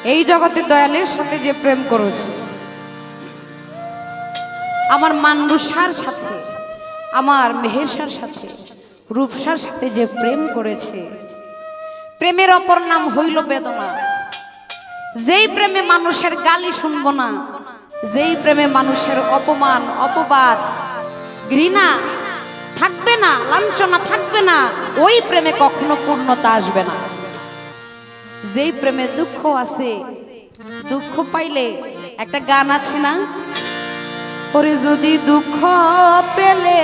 এই জগতে দয়ালের সাথে যে প্রেম করেছে, আমার মানরুষার সাথে, আমার মেহেরসার সাথে, রূপসার সাথে যে প্রেম করেছে, প্রেমের অপর নাম হইল বেদনা। যেই প্রেমে মানুষের গালি শুনব না, যেই প্রেমে মানুষের অপমান, অপবাদ, ঘৃণা থাকবে না, লাঞ্ছনা থাকবে না, ওই প্রেমে কখনো পূর্ণতা আসবে না। যেই প্রেমে দুঃখ আছে, দুঃখ পাইলে একটা গান আছে না, ওরে যদি দুঃখ পেলে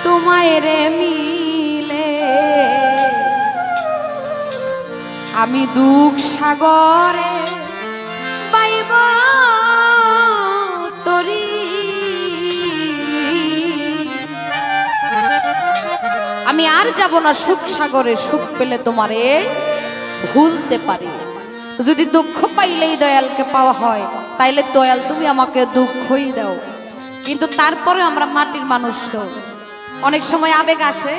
তোমায় রে মিলে, আমি দুঃখ সাগরে পাইব তরি। আমি আর যাব না সুখ সাগরে, সুখ পেলে তোমারে ভুলতে পারি। যদি দুঃখ পাইলেই দয়ালকে পাওয়া হয়, তাইলে দয়াল তুমি আমাকে দুঃখই দাও। কিন্তু তারপরে আমরা মাটির মানুষ, তো অনেক সময় আবেগ আসে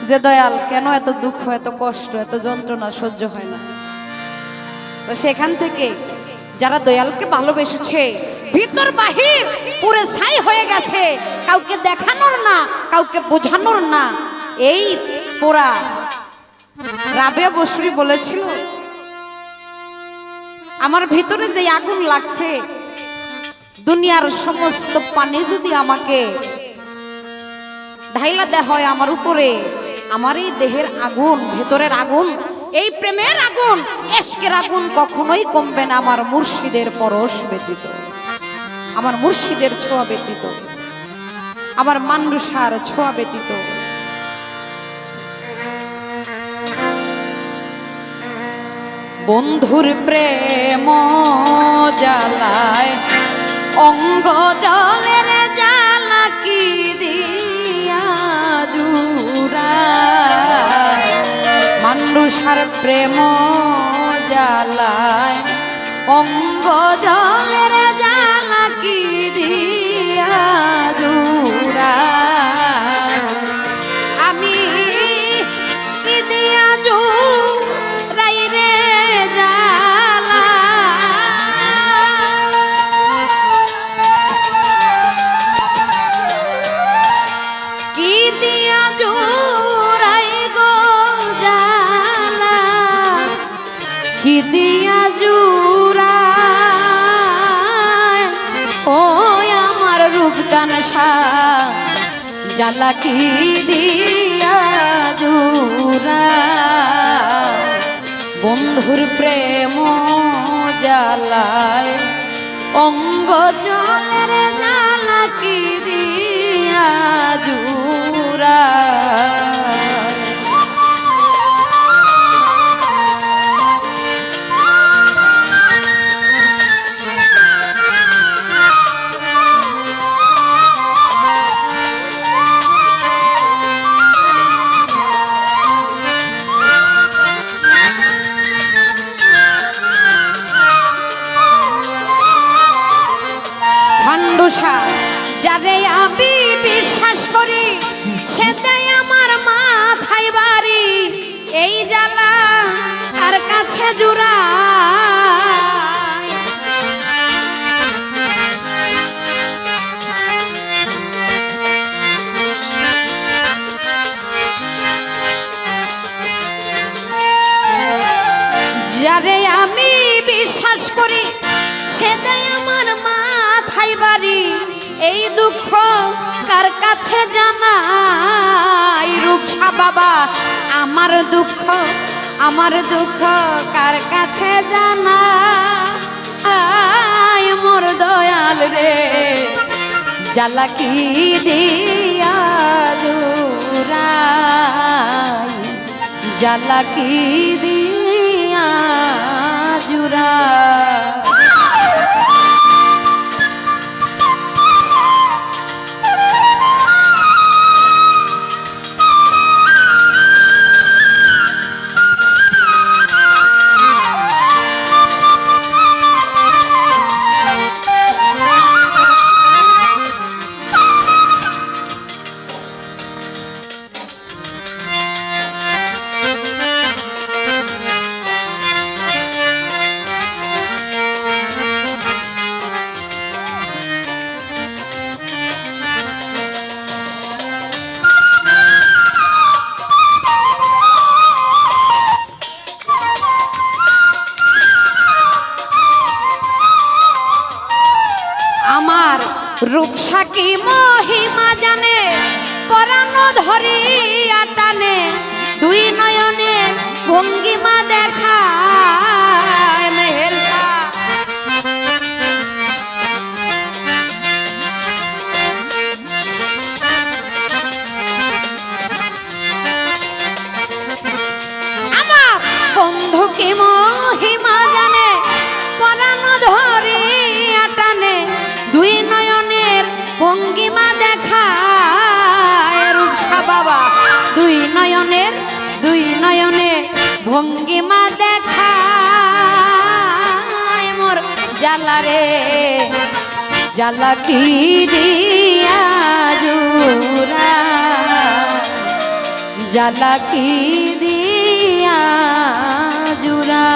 যে দয়াল কেন এত দুঃখ, এত কষ্ট, এত যন্ত্রণা সহ্য হয় না। তো সেখান থেকে যারা দয়ালকে ভালোবেসেছে, ভিতর বাহির পুরো ছাই হয়ে গেছে, কাউকে দেখানোর না, কাউকে বোঝানোর না, এই পোড়া। রাবেয়া বসুরি বলেছিল, আমার ভিতরে যে আগুন লাগছে, দুনিয়ার সমস্ত পানি যদি আমাকে ঢাইলা দেয়া হয় আমার উপরে, আমার এই দেহের আগুন, ভেতরের আগুন, এই প্রেমের আগুন, ইশকের আগুন কখনোই কমবে না আমার মুর্শিদের পরশ ব্যতীত, আমার মুর্শিদের ছোঁয়া ব্যতীত, আমার মানরুষার ছোঁয়া ব্যতীত। বন্ধুর প্রেম জ্বালায় অঙ্গ জলের জ্বালা কি দিয়া জুড়ায়, মানরুষার প্রেম জ্বালায় অঙ্গ জলের জ্বালা কি দিয়া জুড়ায়, আমি কি দিয়া জুড়াই রে জ্বালা, কি দিয়া জুড়াই গো জ্বালা, কি দিয়া জুড়াই ও আমার রূপকান জ্বালা, কি দিয়া জুড়াই, বন্ধুর প্রেম জ্বালায় অঙ্গ জলের জ্বালা কি দিয়া জুড়ায়। যারে আমি বিশ্বাস করি, সে দেয় আমার মাথায় বাড়ি, এই জ্বালা আর কাছে জুড়া, যারে আমি বিশ্বাস করি, সে দেয় আমার মাথায় বাড়ি, এই দুঃখ কার কাছে জানাই, রূপসা বাবা আমার দুঃখ, আমার দুঃখ কার কাছে জানাই, মোর দয়াল রে জ্বালা কি দিয়া জুড়াই, জ্বালা কি দিয়া জুড়াই। রূপসা কি মহিমা জানে পরাণ ধরিয়া টানে দুই নয়নে ভঙ্গিমা দেখায় মেহের শাহ। আমার বন্ধু কি মহিমা জানে পরাণ ধরিয়া টানে দুই নয়নের ভঙ্গিমা দেখায় রূপসা বাবা দুই নয়নে ভঙ্গিমা দেখায় মোর জ্বালা রে জ্বালা কি দিয়া জুরা জ্বালা কি দিয়া জুরা।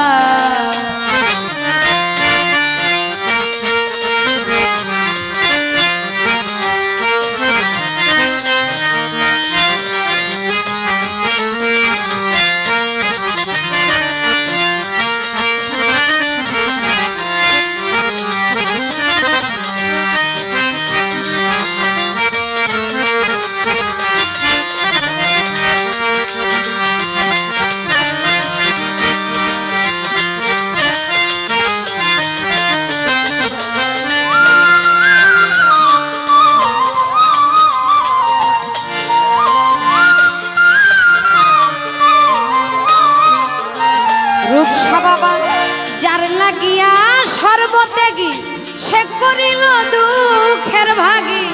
রূপসা বাবা যার লাগিয়া সর্বত্যাগী সে করিল দুঃখের ভাগী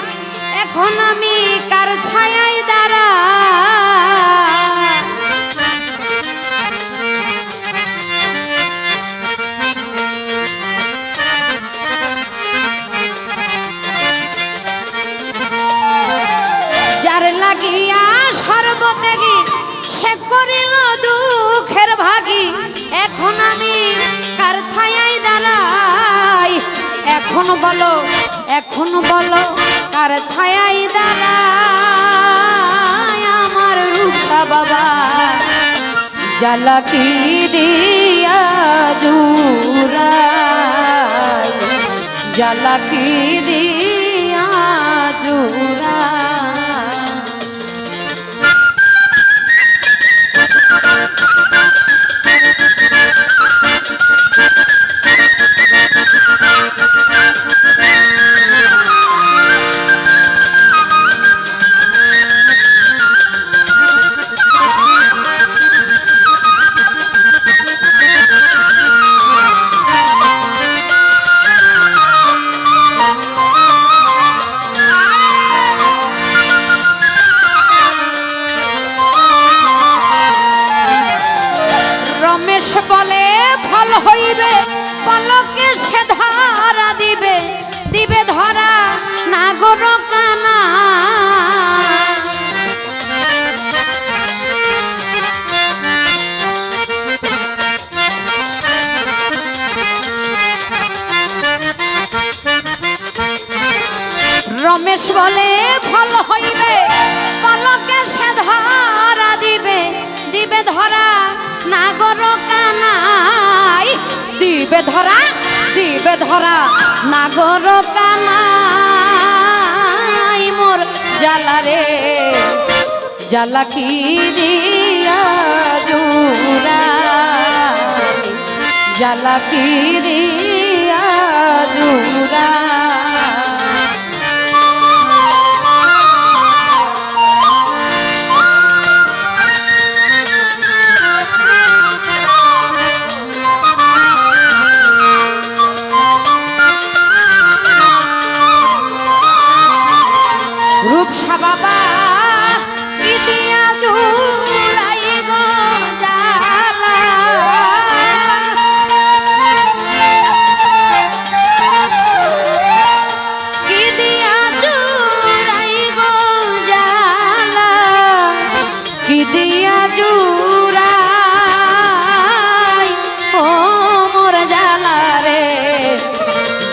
এখন আমি কার ছায়ায় দাঁড়া। যার লাগিয়া সর্বত্যাগী সে করিল দুঃখের ভাগী এখন আমি কার ছায়ায় দাঁড়াই এখন বলো কার ছায়ায় দাঁড়াই আমার রূপসা বাবা জ্বালা কি দিয়া জুরাই জ্বালা কি দিয়া জুরাই। রমেশ বলে ফল হইবে পলকে সে ধরা দিবে দিবে ধরা নাগর কানা। রমেশ বলে ফল হইবে পলকে সে ধরা দিবে দিবে ধরা নাগর কানাই দিবে ধরা নাগর কানাই মোর জ্বালা রে জ্বালা কি দিয়া জুরাই জ্বালা কি দিয়া জুরাই। রূপসা বাবা কি দিয়া জুড়াই গো জ্বালা কি দিয়া জুড়াই গো জ্বালা কি দিয়া জুড়াই ও মোর জ্বালা রে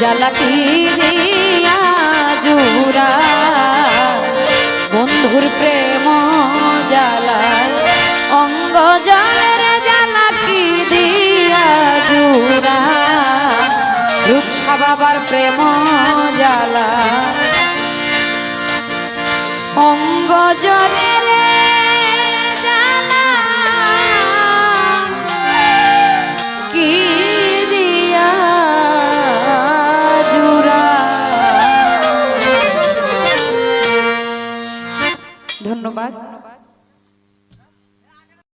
জ্বালা কি দিয়া জুড়াই বন্ধুর প্রেম জ্বালায় অঙ্গ জলের জ্বালা কি দিয়া জুড়াই রূপসা বাবার প্রেম জ্বালা অঙ্গ জর